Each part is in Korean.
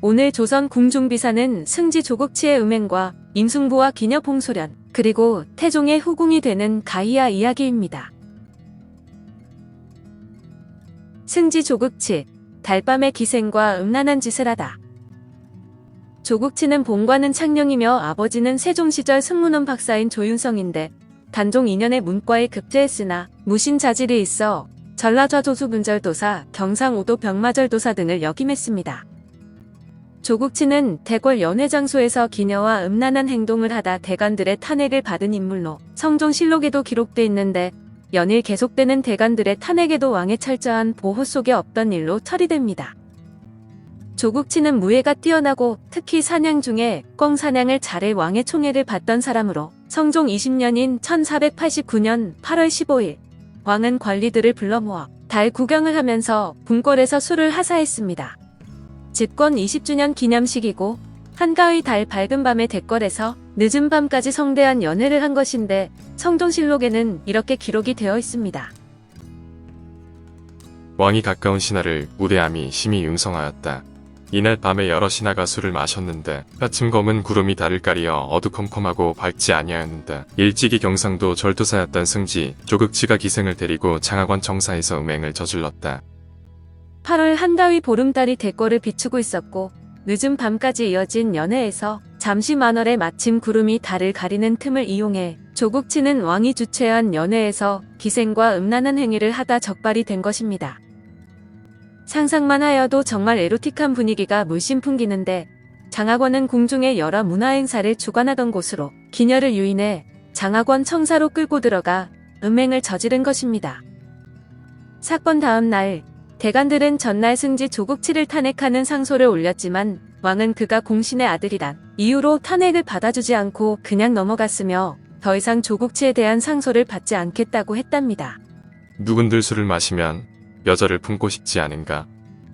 오늘 조선 궁중비사는 승지 조국치의 음행과 임승부와 기녀 봉소련, 그리고 태종의 후궁이 되는 가희야 이야기입니다. 승지 조국치, 달밤의 기생과 음란한 짓을 하다. 조국치는 본관은 창녕이며 아버지는 세종시절 승문원 박사인 조윤성인데 단종 2년에 문과에 급제했으나 무신자질이 있어 전라좌조수분절도사, 경상우도 병마절도사 등을 역임했습니다. 조국치는 대궐 연회장소에서 기녀와 음란한 행동을 하다 대관들의 탄핵을 받은 인물로 성종실록에도 기록돼 있는데 연일 계속되는 대관들의 탄핵에도 왕의 철저한 보호 속에 없던 일로 처리됩니다. 조국치는 무예가 뛰어나고 특히 사냥 중에 꿩사냥을 잘해 왕의 총애를 받던 사람으로 성종 20년인 1489년 8월 15일 왕은 관리들을 불러 모아 달 구경을 하면서 궁궐에서 술을 하사했습니다. 집권 20주년 기념식이고 한가의 달 밝은 밤의 대궐에서 늦은 밤까지 성대한 연회를 한 것인데 성종실록에는 이렇게 기록이 되어 있습니다. 왕이 가까운 신하를 무대함이 심히 융성하였다. 이날 밤에 여러 신하가 술을 마셨는데 까침 검은 구름이 달을 가리어 어두컴컴하고 밝지 아니하였는데 일찍이 경상도 절도사였던 승지 조국치가 기생을 데리고 장하관 정사에서 음행을 저질렀다. 8월 한가위 보름달이 대궐을 비추고 있었고 늦은 밤까지 이어진 연회에서 잠시 만월에 마침 구름이 달을 가리는 틈을 이용해 조국치는 왕이 주최한 연회에서 기생과 음란한 행위를 하다 적발이 된 것입니다. 상상만 하여도 정말 에로틱한 분위기가 물씬 풍기는데 장하관은 궁중의 여러 문화행사를 주관하던 곳으로 기녀를 유인해 장하관 청사로 끌고 들어가 음행을 저지른 것입니다. 사건 다음 날 대관들은 전날 승지 조국치를 탄핵하는 상소를 올렸지만 왕은 그가 공신의 아들이란 이유로 탄핵을 받아주지 않고 그냥 넘어갔으며 더 이상 조국치에 대한 상소를 받지 않겠다고 했답니다. 누군들 술을 마시면 여자를 품고 싶지 않은가?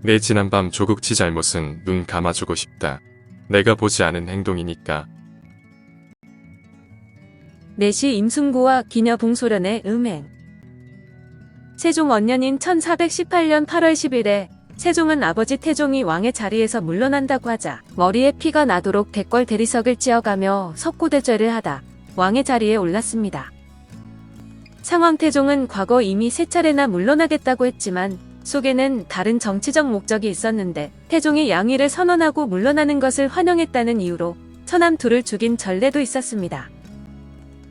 내 지난밤 조국치 잘못은 눈 감아주고 싶다. 내가 보지 않은 행동이니까. 내시 임승부와 기녀 봉소련의 음행. 세종 원년인 1418년 8월 10일에 세종은 아버지 태종이 왕의 자리에서 물러난다고 하자 머리에 피가 나도록 대궐 대리석을 찧어가며 석고대죄를 하다 왕의 자리에 올랐습니다. 상황태종은 과거 이미 3차례나 물러나겠다고 했지만 속에는 다른 정치적 목적이 있었는데 태종이 양위를 선언하고 물러나는 것을 환영했다는 이유로 처남 둘을 죽인 전례도 있었습니다.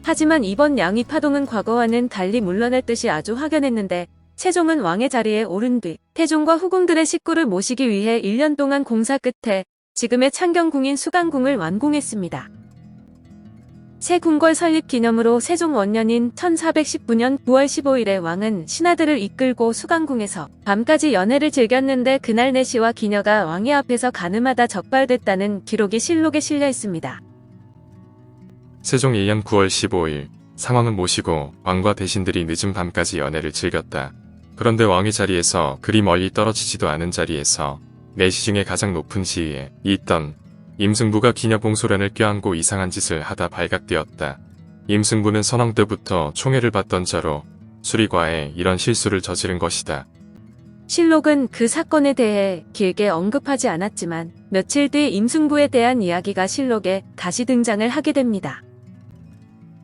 하지만 이번 양위 파동은 과거와는 달리 물러날 뜻이 아주 확연했는데 세종은 왕의 자리에 오른 뒤 태종과 후궁들의 식구를 모시기 위해 1년 동안 공사 끝에 지금의 창경궁인 수강궁을 완공했습니다. 새 궁궐 설립 기념으로 세종 원년인 1419년 9월 15일에 왕은 신하들을 이끌고 수강궁에서 밤까지 연회를 즐겼는데 그날 내시와 기녀가 왕의 앞에서 가늠하다 적발됐다는 기록이 실록에 실려 있습니다. 세종 1년 9월 15일 상왕을 모시고 왕과 대신들이 늦은 밤까지 연회를 즐겼다. 그런데 왕의 자리에서 그리 멀리 떨어지지도 않은 자리에서 내시 중에 가장 높은 지위에 있던 임승부가 기녀 봉소련을 껴안고 이상한 짓을 하다 발각되었다. 임승부는 선왕 때부터 총애를 받던 자로 술이 과해 이런 실수를 저지른 것이다. 실록은 그 사건에 대해 길게 언급하지 않았지만 며칠 뒤 임승부에 대한 이야기가 실록에 다시 등장을 하게 됩니다.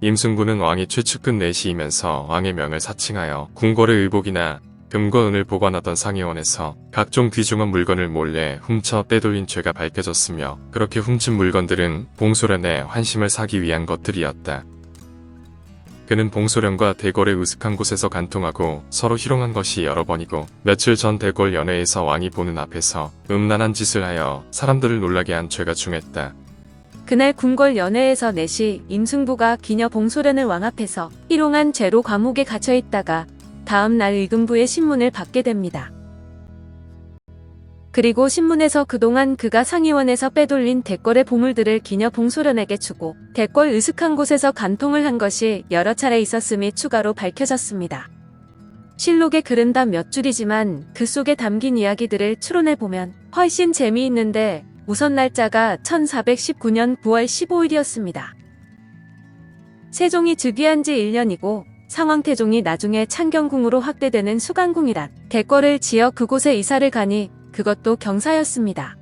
임승부는 왕이 최측근 내시이면서 왕의 명을 사칭하여 궁궐의 의복이나 금과 은을 보관하던 상의원에서 각종 귀중한 물건을 몰래 훔쳐 빼돌린 죄가 밝혀졌으며 그렇게 훔친 물건들은 봉소련의 환심을 사기 위한 것들이었다. 그는 봉소련과 대궐의 으슥한 곳에서 간통하고 서로 희롱한 것이 여러 번이고 며칠 전 대궐 연회에서 왕이 보는 앞에서 음란한 짓을 하여 사람들을 놀라게 한 죄가 중했다. 그날 궁궐 연회에서 내시 임승부가 기녀 봉소련을 왕 앞에서 희롱한 죄로 감옥에 갇혀 있다가 다음 날 의금부의 신문을 받게 됩니다. 그리고 신문에서 그동안 그가 상의원에서 빼돌린 대궐의 보물들을 기녀 봉소련에게 주고 대궐 으슥한 곳에서 간통을 한 것이 여러 차례 있었음이 추가로 밝혀졌습니다. 실록의 글은 다 몇 줄이지만 그 속에 담긴 이야기들을 추론해보면 훨씬 재미있는데 우선 날짜가 1419년 9월 15일이었습니다. 세종이 즉위한 지 1년이고 상왕태종이 나중에 창경궁으로 확대되는 수강궁이란 대궐을 지어 그곳에 이사를 가니 그것도 경사였습니다.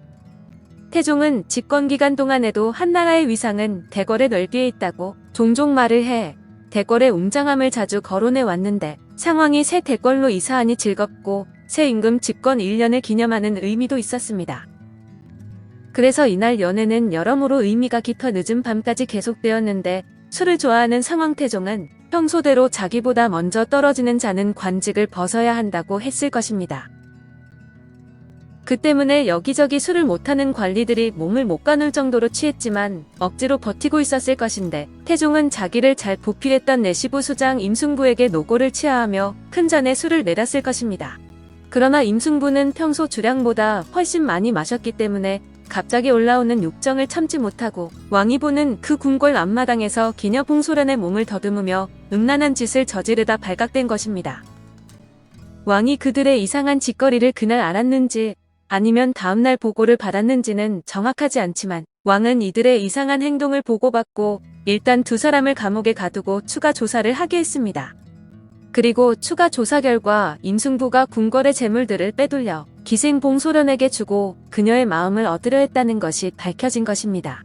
태종은 집권기간 동안에도 한나라의 위상은 대궐의 넓이에 있다고 종종 말을 해 대궐의 웅장함을 자주 거론해 왔는데 상황이 새 대궐로 이사하니 즐겁고 새 임금 집권 1년을 기념하는 의미도 있었습니다. 그래서 이날 연회는 여러모로 의미가 깊어 늦은 밤까지 계속되었는데 술을 좋아하는 상황태종은 평소대로 자기보다 먼저 떨어지는 자는 관직을 벗어야 한다고 했을 것입니다. 그 때문에 여기저기 술을 못하는 관리들이 몸을 못 가눌 정도로 취했지만 억지로 버티고 있었을 것인데 태종은 자기를 잘 보필했던 내시부 수장 임승부에게 노고를 치하하며 큰 잔에 술을 내렸을 것입니다. 그러나 임승부는 평소 주량보다 훨씬 많이 마셨기 때문에 갑자기 올라오는 욕정을 참지 못하고 왕이 보는 그 궁궐 앞마당에서 기녀 봉소란의 몸을 더듬으며 음란한 짓을 저지르다 발각된 것입니다. 왕이 그들의 이상한 짓거리를 그날 알았는지 아니면 다음날 보고를 받았는지는 정확하지 않지만 왕은 이들의 이상한 행동을 보고받고 일단 두 사람을 감옥에 가두고 추가 조사를 하게 했습니다. 그리고 추가 조사 결과 임승부가 궁궐의 재물들을 빼돌려 기생 봉소련에게 주고 그녀의 마음을 얻으려 했다는 것이 밝혀진 것입니다.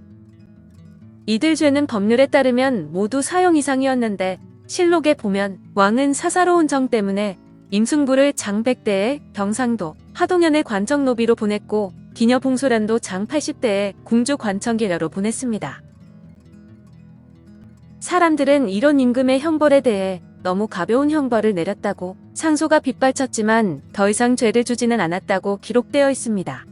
이들 죄는 법률에 따르면 모두 사형 이상이었는데 실록에 보면 왕은 사사로운 정 때문에 임승부를 장 100대에 경상도 하동현의 관청노비로 보냈고 기녀 봉소련도 장 80대에 궁주 관청기녀로 보냈습니다. 사람들은 이런 임금의 형벌에 대해 너무 가벼운 형벌을 내렸다고 상소가 빗발쳤지만 더 이상 죄를 주지는 않았다고 기록되어 있습니다.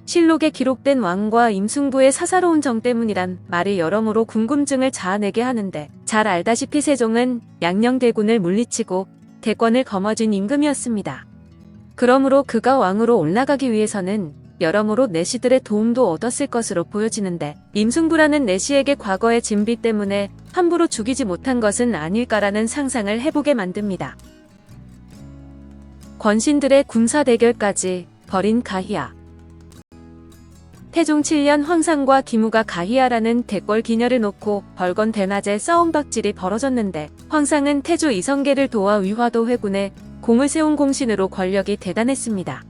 실록에 기록된 왕과 임승부의 사사로운 정 때문이란 말이 여러모로 궁금증을 자아내게 하는데 잘 알다시피 세종은 양녕대군을 물리치고 대권을 거머쥔 임금이었습니다. 그러므로 그가 왕으로 올라가기 위해서는 여러모로 내시들의 도움도 얻었을 것으로 보여지는데 임승부라는 내시에게 과거의 진비 때문에 함부로 죽이지 못한 것은 아닐까라는 상상을 해보게 만듭니다. 권신들의 군사 대결까지 벌인 가희야. 태종 7년 황상과 기무가 가희야라는 대궐 기녀를 놓고 벌건 대낮에 싸움박질이 벌어졌는데 황상은 태조 이성계를 도와 위화도 회군에 공을 세운 공신으로 권력이 대단했습니다.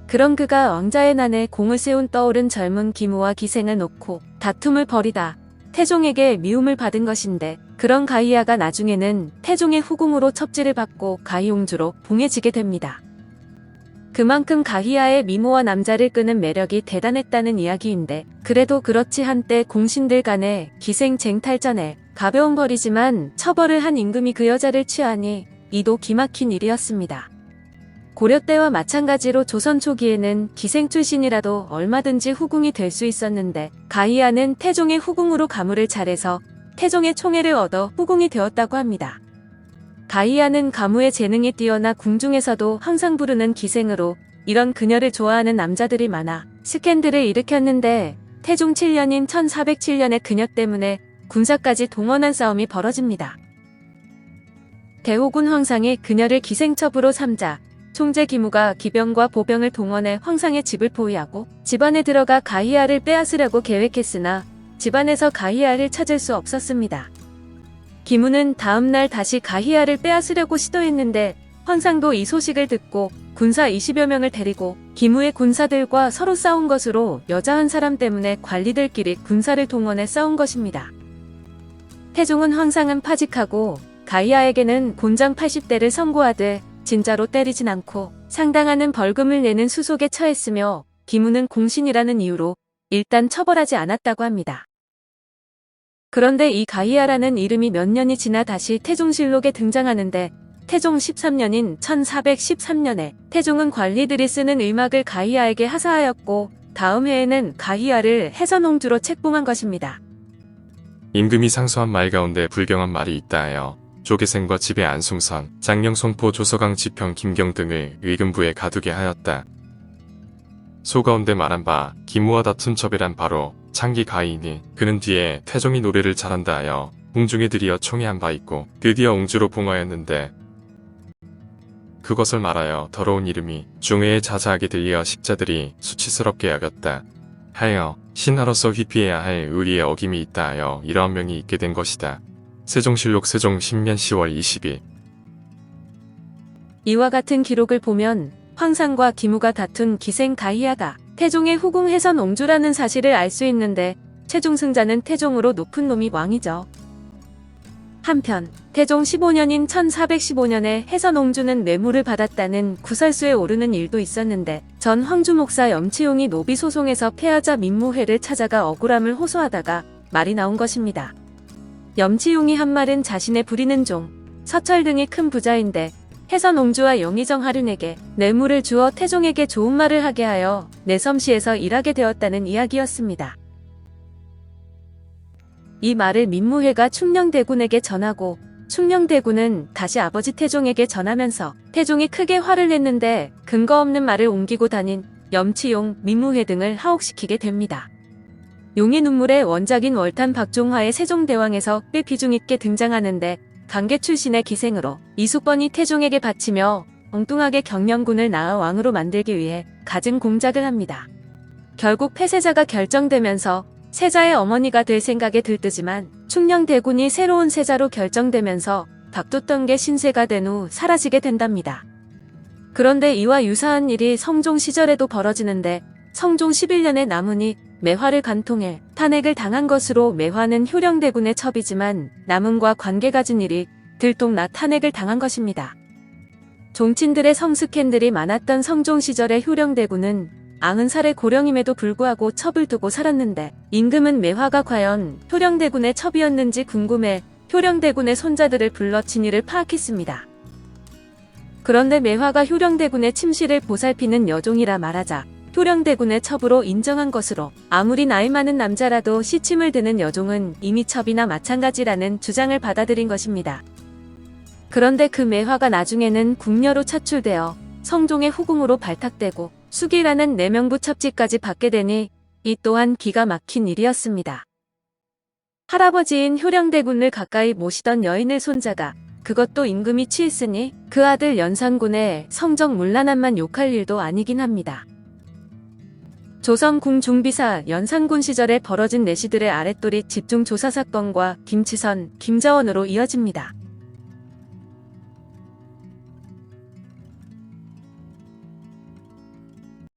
그런 그가 왕자의 난에 공을 세운 떠오른 젊은 기무와 기생을 놓고 다툼을 벌이다 태종에게 미움을 받은 것인데 그런 가희야가 나중에는 태종의 후궁으로 첩지를 받고 가희옹주로 봉해지게 됩니다. 그만큼 가희야의 미모와 남자를 끄는 매력이 대단했다는 이야기인데 그래도 그렇지 한때 공신들 간의 기생 쟁탈전에 가벼운 벌이지만 처벌을 한 임금이 그 여자를 취하니 이도 기막힌 일이었습니다. 고려 때와 마찬가지로 조선 초기에는 기생 출신이라도 얼마든지 후궁이 될 수 있었는데 가희야는 태종의 후궁으로 가무를 잘해서 태종의 총애를 얻어 후궁이 되었다고 합니다. 가희야는 가무의 재능이 뛰어나 궁중에서도 항상 부르는 기생으로 이런 그녀를 좋아하는 남자들이 많아 스캔들을 일으켰는데 태종 7년인 1407년에 그녀 때문에 군사까지 동원한 싸움이 벌어집니다. 대호군 황상이 그녀를 기생첩으로 삼자 총재 기무가 기병과 보병을 동원해 황상의 집을 포위하고 집안에 들어가 가희야를 빼앗으려고 계획했으나 집안에서 가희야를 찾을 수 없었습니다. 기무는 다음날 다시 가희야를 빼앗으려고 시도했는데 황상도 이 소식을 듣고 군사 20여 명을 데리고 기무의 군사들과 서로 싸운 것으로 여자 한 사람 때문에 관리들끼리 군사를 동원해 싸운 것입니다. 태종은 황상은 파직하고 가희야에게는 곤장 80대를 선고하되 진짜로 때리진 않고 상당하는 벌금을 내는 수속에 처했으며 기무는 공신이라는 이유로 일단 처벌하지 않았다고 합니다. 그런데 이 가희야라는 이름이 몇 년이 지나 다시 태종실록에 등장하는데 태종 13년인 1413년에 태종은 관리들이 쓰는 의막을 가희야에게 하사하였고 다음 해에는 가희야를 해선홍주로 책봉한 것입니다. 임금이 상소한 말 가운데 불경한 말이 있다 하여 조계생과 집의 안숭선, 장령 송포 조서강 지평 김경 등을 의금부에 가두게 하였다. 소가운데 말한 바 기무와 다툰 첩이란 바로 창기 가희이니 그는 뒤에 태종이 노래를 잘한다 하여 궁중에 들이어 총애한 바 있고 드디어 옹주로 봉하였는데 그것을 말하여 더러운 이름이 중외에 자자하게 들리어 식자들이 수치스럽게 여겼다 하여 신하로서 회피해야 할 의리의 어김이 있다 하여 이러한 명이 있게 된 것이다. 세종실록 세종 10년 10월 20일. 이와 같은 기록을 보면 황상과 기무가 다툰 기생 가희야가 태종의 후궁 해선 옹주라는 사실을 알 수 있는데 최종 승자는 태종으로 높은 놈이 왕이죠. 한편 태종 15년인 1415년에 해선 옹주는 뇌물을 받았다는 구설수에 오르는 일도 있었는데 전 황주 목사 염치용이 노비 소송에서 패하자 민무회를 찾아가 억울함을 호소하다가 말이 나온 것입니다. 염치용이 한 말은 자신의 부리는 종, 서철 등이 큰 부자인데 해선 옹주와 용의정 하륜에게 뇌물을 주어 태종에게 좋은 말을 하게 하여 내섬시에서 일하게 되었다는 이야기였습니다. 이 말을 민무회가 충녕대군에게 전하고 충녕대군은 다시 아버지 태종에게 전하면서 태종이 크게 화를 냈는데 근거 없는 말을 옮기고 다닌 염치용, 민무회 등을 하옥시키게 됩니다. 용의 눈물의 원작인 월탄 박종화의 세종대왕에서 꽤 비중있게 등장하는데 강계 출신의 기생으로 이숙번이 태종에게 바치며 엉뚱하게 경명군을 낳아 왕으로 만들기 위해 갖은 공작을 합니다. 결국 폐세자가 결정되면서 세자의 어머니가 될 생각에 들뜨지만 충녕대군이 새로운 세자로 결정되면서 박두던 게 신세가 된 후 사라지게 된답니다. 그런데 이와 유사한 일이 성종 시절에도 벌어지는데 성종 11년에 남은이 매화를 간통해 탄핵을 당한 것으로 매화는 효령대군의 첩이지만 남은과 관계 가진 일이 들통나 탄핵을 당한 것입니다. 종친들의 성스캔들이 많았던 성종 시절의 효령대군은 90살의 고령임에도 불구하고 첩을 두고 살았는데 임금은 매화가 과연 효령대군의 첩이었는지 궁금해 효령대군의 손자들을 불러 진위를 파악했습니다. 그런데 매화가 효령대군의 침실을 보살피는 여종이라 말하자 효령대군의 첩으로 인정한 것으로 아무리 나이 많은 남자라도 시침을 드는 여종은 이미 첩이나 마찬가지라는 주장을 받아들인 것입니다. 그런데 그 매화가 나중에는 궁녀로 차출되어 성종의 후궁으로 발탁되고 수기라는 내명부 첩지까지 받게 되니 이 또한 기가 막힌 일이었습니다. 할아버지인 효령대군을 가까이 모시던 여인을 손자가 그것도 임금이 취했으니 그 아들 연산군의 성정문란함만 욕할 일도 아니긴 합니다. 조선 궁중비사 연산군 시절에 벌어진 내시들의 아랫돌이 집중조사 사건과 김치선, 김자원으로 이어집니다.